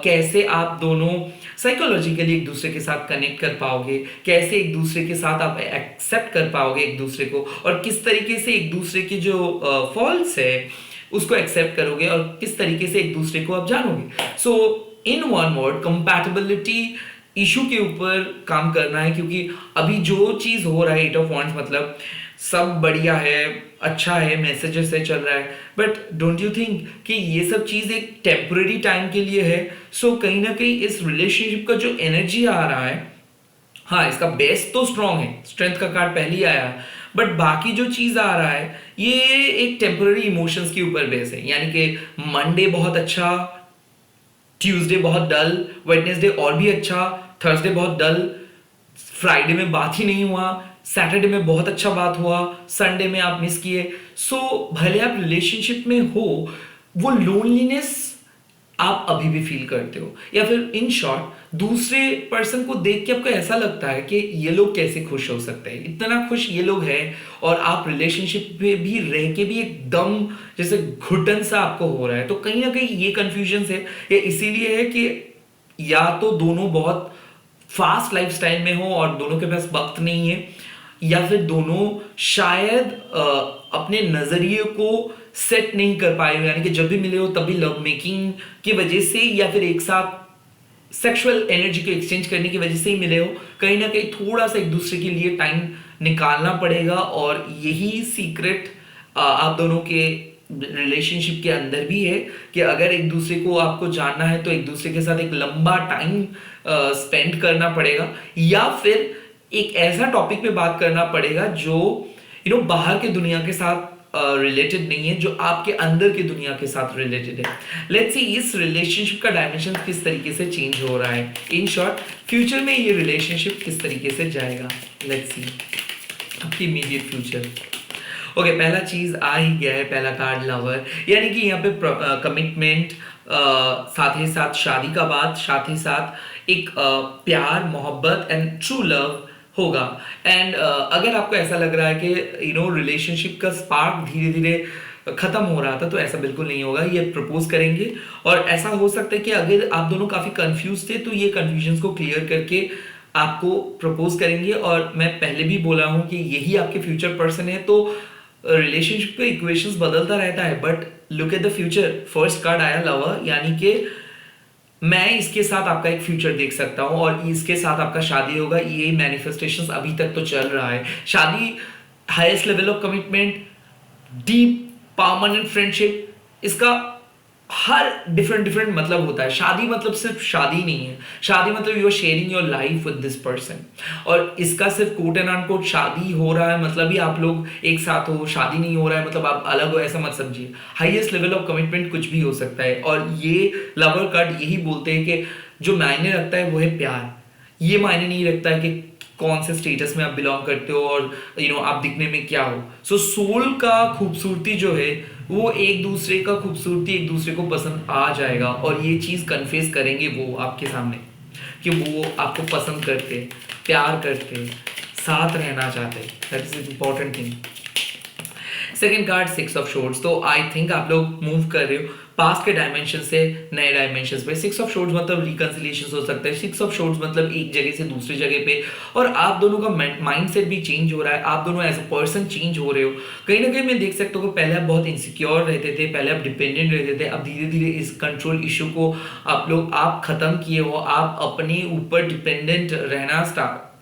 कैसे आप दोनों साइकोलॉजिकली एक दूसरे के साथ कनेक्ट कर पाओगे, कैसे एक दूसरे के साथ आप एक्सेप्ट कर पाओगे एक दूसरे को, और किस तरीके से एक दूसरे की जो फॉल्ट्स है उसको एक्सेप्ट करोगे, और किस तरीके से एक दूसरे को आप जानोगे। So in one word, compatibility issue के ऊपर काम करना है, क्योंकि अभी जो चीज हो रहा है 8 ऑफ वांड्स मतलब सब बढ़िया है, अच्छा है, मैसेजेस से चल रहा है, बट डोंट यू थिंक कि ये सब चीज एक टेम्पररी टाइम के लिए है। सो कहीं ना कहीं इस रिलेशनशिप का जो एनर्जी आ रहा है, हाँ इसका बेस तो स्ट्रांग है, स्ट्रेंथ का कार्ड पहले ही आया, बट बाकी जो चीज आ रहा है ये एक टेम्पररी इमोशंस के ऊपर बेस है। यानी कि मंडे बहुत अच्छा, ट्यूसडे बहुत डल, वेडनेसडे और भी अच्छा, थर्सडे बहुत डल, फ्राइडे में बात ही नहीं हुआ, सैटरडे में बहुत अच्छा बात हुआ, संडे में आप मिस किए। सो भले आप रिलेशनशिप में हो, वो लोनलीनेस आप अभी भी फील करते हो, या फिर इन शॉर्ट दूसरे पर्सन को देख के आपको ऐसा लगता है कि ये लोग कैसे खुश हो सकते हैं, इतना खुश ये लोग हैं, और आप रिलेशनशिप में भी रह के भी एकदम जैसे घुटन सा आपको हो रहा है। तो कहीं ना कहीं ये कंफ्यूजन है, ये इसीलिए है कि या तो दोनों बहुत फास्ट लाइफस्टाइल में हो और दोनों के पास वक्त नहीं है, या फिर दोनों शायद अपने नजरिए को सेट नहीं कर पाए हो, यानी कि जब भी मिले हो तभी लव मेकिंग की वजह से या फिर एक साथ सेक्सुअल एनर्जी को एक्सचेंज करने की वजह से ही मिले हो। कहीं ना कहीं थोड़ा सा एक दूसरे के लिए टाइम निकालना पड़ेगा, और यही सीक्रेट आप दोनों के रिलेशनशिप के अंदर भी है कि अगर एक दूसरे को आपको जानना है तो एक दूसरे के साथ एक लंबा टाइम स्पेंड करना पड़ेगा, या फिर एक ऐसा टॉपिक पे बात करना पड़ेगा जो बाहर के दुनिया के साथ रिलेटेड नहीं है, जो आपके अंदर की दुनिया के साथ रिलेटेड है। लेट्स सी इस रिलेशनशिप का डायमेंशन किस तरीके से चेंज हो रहा है, इन शॉर्ट फ्यूचर में ये रिलेशनशिप किस तरीके से जाएगा। लेट्स सी आपकी इमीडिएट फ्यूचर। ओके, पहला चीज आ ही गया है, पहला कार्ड लवर, यानी कि यहाँ पे कमिटमेंट, साथ ही साथ शादी का बात, साथ ही साथ एक प्यार, मोहब्बत एंड ट्रू लव होगा। एंड अगर आपको ऐसा लग रहा है कि रिलेशनशिप का स्पार्क धीरे धीरे खत्म हो रहा था, तो ऐसा बिल्कुल नहीं होगा, ये प्रपोज करेंगे। और ऐसा हो सकता है कि अगर आप दोनों काफी कंफ्यूज थे तो ये कंफ्यूजन को क्लियर करके आपको प्रपोज करेंगे। और मैं पहले भी बोला हूं कि यही आपके फ्यूचर पर्सन है, तो रिलेशनशिप के इक्वेशंस बदलता रहता है, but look at the future. First card आया लवर, यानी कि मैं इसके साथ आपका एक फ्यूचर देख सकता हूं और इसके साथ आपका शादी होगा। ये मैनिफेस्टेशंस अभी तक तो चल रहा है, शादी, highest level of commitment, deep permanent friendship, इसका हर डिफरेंट मतलब होता है। शादी मतलब सिर्फ शादी नहीं है, शादी मतलब you are sharing your life with this person, और इसका सिर्फ कोट एंड अनकोट शादी हो रहा है मतलब ही आप लोग एक साथ हो, शादी नहीं हो रहा है मतलब आप अलग हो, ऐसा मत समझिए। हाईएस्ट लेवल ऑफ कमिटमेंट कुछ भी हो सकता है, और ये लवर कार्ड यही बोलते हैं कि जो मायने रखता है वो है प्यार। ये मायने नहीं रखता है कि कौन से स्टेटस में आप बिलोंग करते हो और आप दिखने में क्या हो। सो सोल का खूबसूरती जो है वो एक दूसरे का खूबसूरती एक दूसरे को पसंद आ जाएगा, और ये चीज कन्फेस करेंगे वो आपके सामने कि वो आपको पसंद करते, प्यार करते, साथ रहना चाहते। That is important thing. Second card six of swords, तो आई थिंक आप लोग मूव कर रहे हो पास्ट के डायमेंशन से नए डायमेंशन पे। सिक्स ऑफ शोर्ड्स मतलब रिकंसिलिएशन हो सकता है, सिक्स ऑफ शोर्ड्स मतलब एक जगह से दूसरी जगह पे, और आप दोनों का माइंड सेट भी चेंज हो रहा है, आप दोनों एज अ पर्सन चेंज हो रहे हो। कहीं ना कहीं मैं देख सकता हूँ कि पहले आप बहुत इनसिक्योर रहते थे, पहले आप डिपेंडेंट रहते थे, अब धीरे धीरे इस कंट्रोल इशू को आप खत्म किए हो, आप अपने ऊपर डिपेंडेंट रहना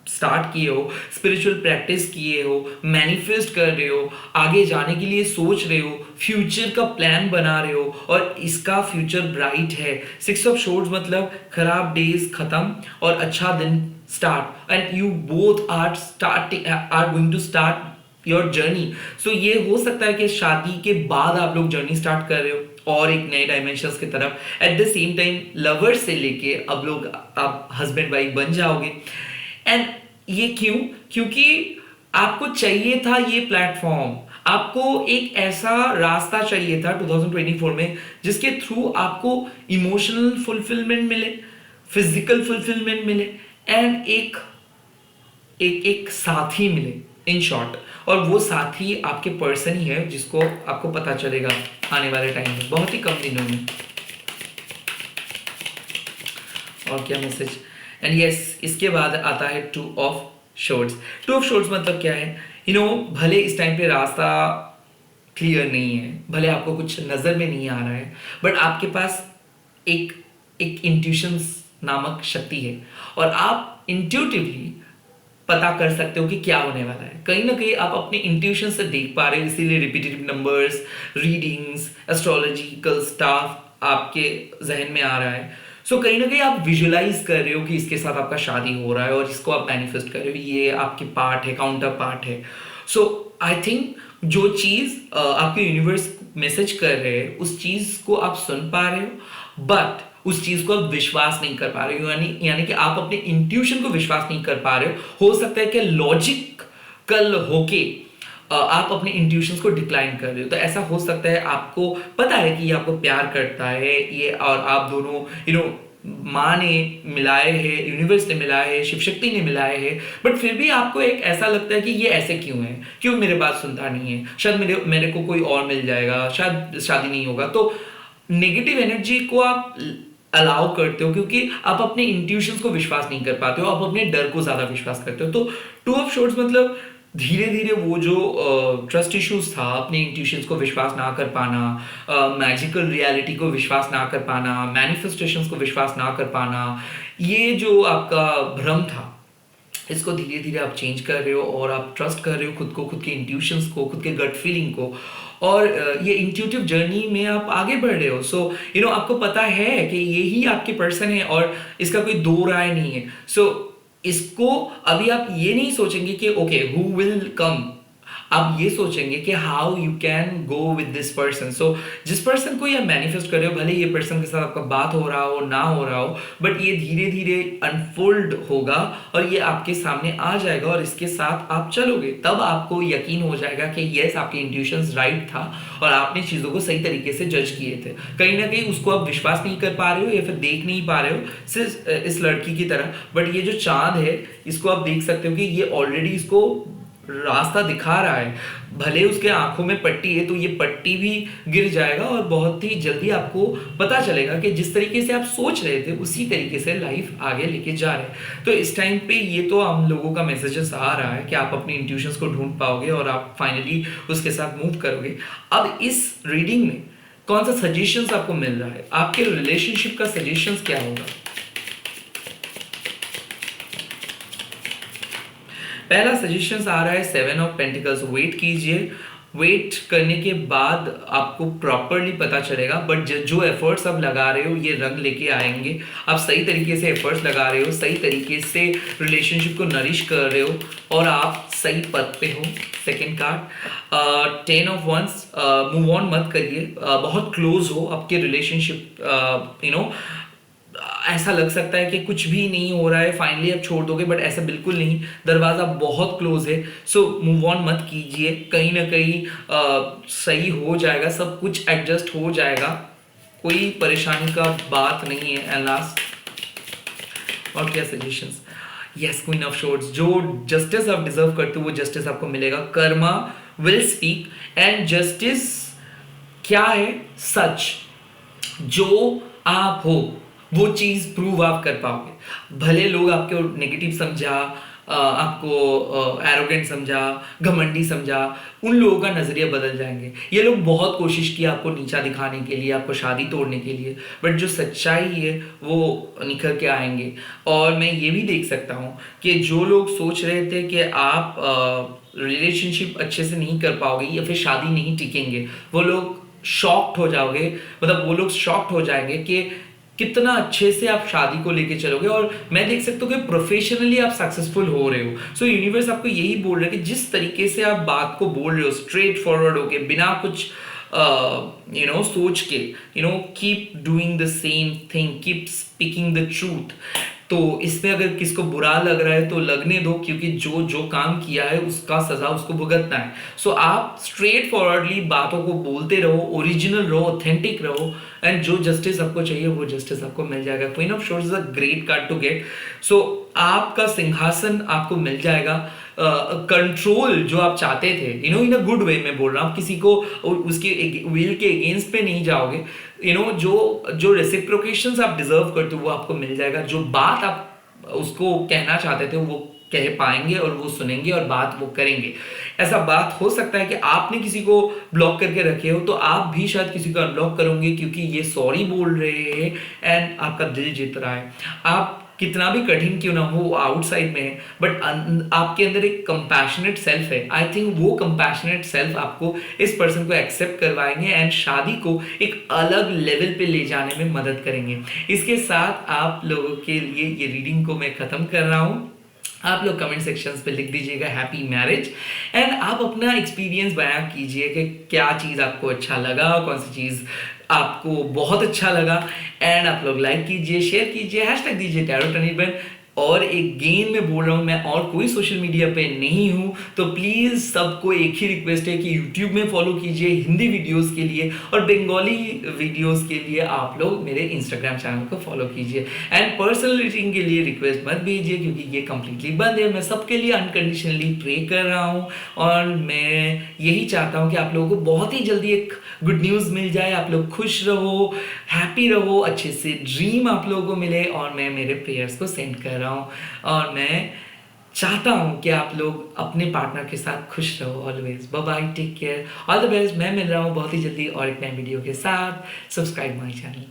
स्टार्ट किए हो, स्पिरिचुअल प्रैक्टिस किए हो, मैनिफेस्ट कर रहे हो, आगे जाने के लिए सोच रहे हो, फ्यूचर का प्लान बना रहे हो, और इसका फ्यूचर ब्राइट है। सिक्स ऑफ शोर्ड्स मतलब खराब डेज खत्म और अच्छा दिन start, and you both are going to start your journey. So ये हो सकता है कि शादी के बाद आप लोग जर्नी स्टार्ट कर रहे हो और एक नए डायमेंशंस की तरफ। At the same time lovers से लेके अब लोग आप हस्बैंड वाइफ बन जाओगे। एंड ये क्यों? क्योंकि आपको चाहिए था ये प्लेटफॉर्म, आपको एक ऐसा रास्ता चाहिए था 2024 में जिसके थ्रू आपको इमोशनल फुलफिलमेंट मिले, फिजिकल फुलफिलमेंट मिले, एंड एक एक एक साथी मिले इन शॉर्ट। और वो साथी आपके पर्सन ही है जिसको आपको पता चलेगा आने वाले टाइम में, बहुत ही कम दिनों में। और क्या मैसेज? एंड यस, इसके बाद आता है two of शोर्ड्स। Two of swords मतलब क्या है? भले इस टाइम पे रास्ता क्लियर नहीं है, भले आपको कुछ नजर में नहीं आ रहा है, बट आपके पास एक एक इंट्यूशन नामक शक्ति है, और आप इंट्यूटिवली पता कर सकते हो कि क्या होने वाला है। कहीं ना कहीं आप अपने इंट्यूशन से देख पा रहे हो, इसीलिए repetitive numbers, readings, astrological staff आपके जहन में आ रहा है। सो कहीं ना कहीं आप विजुलाइज कर रहे हो कि इसके साथ आपका शादी हो रहा है, और इसको आप मैनिफेस्ट कर रहे हो, ये आपके पार्ट है, काउंटर पार्ट है। सो आई थिंक जो चीज़ आपके यूनिवर्स मैसेज कर रहे हैं, उस चीज़ को आप सुन पा रहे हो, बट उस चीज को आप विश्वास नहीं कर पा रहे हो, यानी कि आप अपने इंट्यूशन को विश्वास नहीं कर पा रहे हो सकता है कि लॉजिक कल होके आप अपने इंट्यूशंस को डिक्लाइन कर रहे हो। तो ऐसा हो सकता है, आपको पता है कि ये आपको प्यार करता है, ये, और आप दोनों माँ ने मिलाए हैं, यूनिवर्स ने मिलाए है, शिव शक्ति ने मिलाए हैं, बट फिर भी आपको एक ऐसा लगता है कि ये ऐसे क्यों है, क्यों मेरे बात सुनता नहीं है, शायद मेरे को कोई और मिल जाएगा, शायद शादी नहीं होगा। तो नेगेटिव एनर्जी को आप अलाउ करते हो क्योंकि आप अपने इंट्यूशंस को विश्वास नहीं कर पाते हो, आप अपने डर को ज्यादा विश्वास करते हो। तो टू ऑफ शोर्ड्स मतलब धीरे धीरे वो जो ट्रस्ट इश्यूज था, अपने इंट्यूशंस को विश्वास ना कर पाना, मैजिकल रियलिटी को विश्वास ना कर पाना, मैनिफेस्टेशंस को विश्वास ना कर पाना, ये जो आपका भ्रम था, इसको धीरे धीरे आप चेंज कर रहे हो, और आप ट्रस्ट कर रहे हो खुद को, खुद के इंट्यूशंस को, खुद के गट फीलिंग को, और ये इंट्यूटिव जर्नी में आप आगे बढ़ रहे हो। सो आपको पता है कि यही आपके पर्सन है, और इसका कोई दो राय नहीं है। सो इसको अभी आप ये नहीं सोचेंगे कि ओके हु विल कम, आप ये सोचेंगे कि how you can go with this person. So जिस पर्सन को ये मैनिफेस्ट कर रहे हो, भले ये पर्सन के साथ आपका बात हो रहा हो ना हो रहा हो, बट ये धीरे धीरे अनफोल्ड होगा और ये आपके सामने आ जाएगा, और इसके साथ आप चलोगे, तब आपको यकीन हो जाएगा कि यस आपके इंट्यूशंस राइट था और आपने चीज़ों को सही तरीके से जज किए थे। कहीं ना कहीं उसको आप विश्वास नहीं कर पा रहे हो या फिर देख नहीं पा रहे हो सिर्फ इस लड़की की तरह, बट ये जो चांद है इसको आप देख सकते हो कि ये ऑलरेडी इसको रास्ता दिखा रहा है। भले उसके आंखों में पट्टी है, तो ये पट्टी भी गिर जाएगा, और बहुत ही जल्दी आपको पता चलेगा कि जिस तरीके से आप सोच रहे थे उसी तरीके से लाइफ आगे लेके जा रहे हैं। तो इस टाइम पे ये तो हम लोगों का मैसेजेस आ रहा है कि आप अपनी इंट्यूशंस को ढूंढ पाओगे और आप फाइनली उसके साथ मूव करोगे। अब इस रीडिंग में कौन सा सजेशंस आपको मिल रहा है, आपके रिलेशनशिप का सजेशंस क्या होगा? पहला सजेशन आ रहा है 7 ऑफ पेंटिकल्स। वेट कीजिए, वेट करने के बाद आपको प्रॉपरली पता चलेगा, बट जो एफर्ट्स आप लगा रहे हो ये रंग लेके आएंगे। आप सही तरीके से एफर्ट्स लगा रहे हो, सही तरीके से रिलेशनशिप को नरिश कर रहे हो, और आप सही पथ पे हो। Second card 10 of once. Move on मत करिए, बहुत क्लोज हो आपके रिलेशनशिप, ऐसा लग सकता है कि कुछ भी नहीं हो रहा है, फाइनली आप छोड़ दोगे, बट ऐसा बिल्कुल नहीं, दरवाज़ा बहुत क्लोज है। सो मूव ऑन मत कीजिए, कहीं ना कहीं सही हो जाएगा, सब कुछ एडजस्ट हो जाएगा, कोई परेशानी का बात नहीं है। एंड लास्ट, और क्या suggestions? Yes, queen of swords. जो जस्टिस आप डिजर्व करते हो वो जस्टिस आपको मिलेगा। Karma will speak, and justice क्या है? सच। जो आप हो वो चीज प्रूव आप कर पाओगे। भले लोग आपको नेगेटिव समझा, आपको एरोगेंट समझा, घमंडी समझा, उन लोगों का नजरिया बदल जाएंगे। ये लोग बहुत कोशिश की आपको नीचा दिखाने के लिए, आपको शादी तोड़ने के लिए, बट जो सच्चाई है वो निखर के आएंगे। और मैं ये भी देख सकता हूँ कि जो लोग सोच रहे थे कि आप रिलेशनशिप अच्छे से नहीं कर पाओगे या फिर शादी नहीं टिकेंगे, वो लोग शॉक्ड हो जाओगे। मतलब वो लोग शॉक्ड हो जाएंगे कि कितना अच्छे से आप शादी को लेके चलोगे। और मैं देख सकता हूँ कि प्रोफेशनली आप सक्सेसफुल हो रहे हो। सो यूनिवर्स आपको यही बोल रहा है कि जिस तरीके से आप बात को बोल रहे हो, स्ट्रेट फॉरवर्ड होके, बिना कुछ सोच के, keep doing the same thing, keep speaking the truth. तो इसमें अगर किसको बुरा लग रहा है तो लगने दो, क्योंकि जो जो काम किया है उसका सजा उसको भुगतना है। सो आप स्ट्रेट फॉरवर्डली बातों को बोलते रहो, ओरिजिनल रहो, ऑथेंटिक रहो, एंड जो जस्टिस आपको चाहिए वो जस्टिस आपको मिल जाएगा। Queen of swords is a great card to get. So आपका सिंहासन आपको मिल जाएगा। कंट्रोल जो आप चाहते थे, इन अ गुड वे में बोल रहा हूँ, किसी को उसके विल के अगेंस्ट पे नहीं जाओगे। जो जो रेसिप्रोकेशंस आप डिजर्व करते हो वो आपको मिल जाएगा। जो बात आप उसको कहना चाहते थे वो कह पाएंगे, और वो सुनेंगे और बात वो करेंगे। ऐसा बात हो सकता है कि आपने किसी को ब्लॉक करके रखे हो, तो आप भी शायद किसी को अनब्लॉक करोगे, क्योंकि ये सॉरी बोल रहे हैं एंड आपका दिल जीत रहा है। आप कितना भी कठिन क्यों ना हो आउटसाइड में है, बट आपके अंदर एक कंपैशनेट सेल्फ है। आई थिंक वो कंपैशनेट सेल्फ आपको इस पर्सन को एक्सेप्ट करवाएंगे एंड शादी को एक अलग लेवल पे ले जाने में मदद करेंगे। इसके साथ आप लोगों के लिए ये रीडिंग को मैं खत्म कर रहा हूँ। आप लोग कमेंट सेक्शंस पे लिख दीजिएगा हैप्पी मैरिज, एंड आप अपना एक्सपीरियंस बयां कीजिए कि क्या चीज़ आपको अच्छा लगा, कौन सी चीज़ आपको बहुत अच्छा लगा। एंड आप लोग लाइक कीजिए, शेयर कीजिए, हैशटैग दीजिए टैरो टनीबन। और एक गेम में बोल रहा हूँ, मैं और कोई सोशल मीडिया पे नहीं हूँ, तो प्लीज़ सबको एक ही रिक्वेस्ट है कि यूट्यूब में फॉलो कीजिए हिंदी वीडियोस के लिए, और बंगाली वीडियोस के लिए आप लोग मेरे इंस्टाग्राम चैनल को फॉलो कीजिए। एंड पर्सनल रीडिंग के लिए रिक्वेस्ट मत भेजिए, क्योंकि ये कम्प्लीटली बंद है। मैं सबके लिए अनकंडीशनली प्रे कर रहा हूँ, और मैं यही चाहता हूँ कि आप लोगों को बहुत ही जल्दी एक गुड न्यूज़ मिल जाए, आप लोग खुश रहो, हैप्पी रहो, अच्छे से ड्रीम आप लोगों को मिले। और मैं मेरे प्रेयर्स को सेंड कर रहा हूँ, और मैं चाहता हूँ कि आप लोग अपने पार्टनर के साथ खुश रहो always. Bye bye, take care, all the best. मैं मिल रहा हूँ बहुत ही जल्दी और एक नए वीडियो के साथ। Subscribe my channel.